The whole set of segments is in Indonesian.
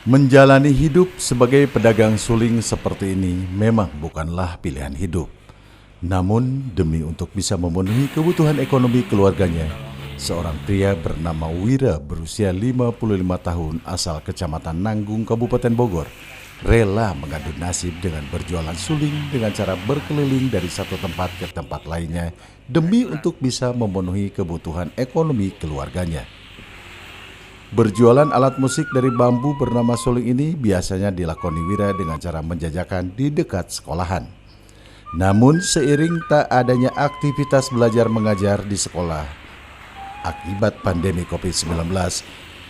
Menjalani hidup sebagai pedagang suling seperti ini memang bukanlah pilihan hidup. Namun demi untuk bisa memenuhi kebutuhan ekonomi keluarganya, seorang pria bernama Wira berusia 55 tahun asal Kecamatan Nanggung, Kabupaten Bogor, rela mengadu nasib dengan berjualan suling dengan cara berkeliling dari satu tempat ke tempat lainnya demi untuk bisa memenuhi kebutuhan ekonomi keluarganya. Berjualan alat musik dari bambu bernama suling ini biasanya dilakoni Wira dengan cara menjajakan di dekat sekolahan. Namun seiring tak adanya aktivitas belajar mengajar di sekolah akibat pandemi COVID-19,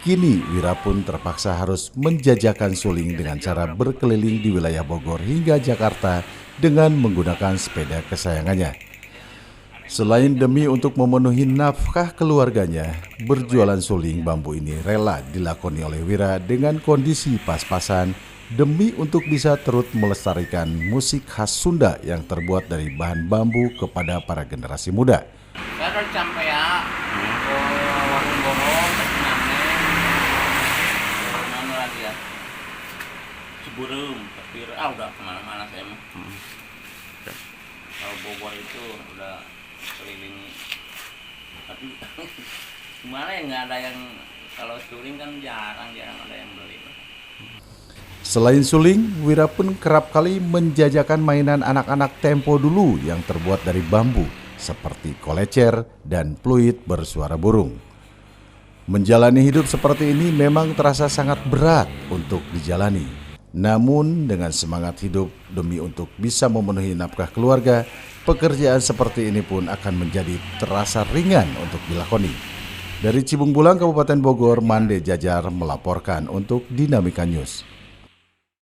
kini Wira pun terpaksa harus menjajakan suling dengan cara berkeliling di wilayah Bogor hingga Jakarta dengan menggunakan sepeda kesayangannya. Selain demi untuk memenuhi nafkah keluarganya, berjualan suling bambu ini rela dilakoni oleh Wira dengan kondisi pas-pasan demi untuk bisa terus melestarikan musik khas Sunda yang terbuat dari bahan bambu kepada para generasi muda. Saya udah sampai ya ke warung borong, mana lagi ya, Ciburum, Tepir, udah kemana-mana saya mah. Kalau Bogor itu udah keliling, tapi gimana ya, nggak ada yang, kalau suling kan jarang ada yang beli. Selain suling, Wira pun kerap kali menjajakan mainan anak-anak tempo dulu yang terbuat dari bambu, seperti kolecer dan fluid bersuara burung. Menjalani hidup seperti ini memang terasa sangat berat untuk dijalani. Namun dengan semangat hidup demi untuk bisa memenuhi nafkah keluarga, pekerjaan seperti ini pun akan menjadi terasa ringan untuk dilakoni. Dari Cibung Bulang, Kabupaten Bogor, Mande Jajar melaporkan untuk Dinamika News.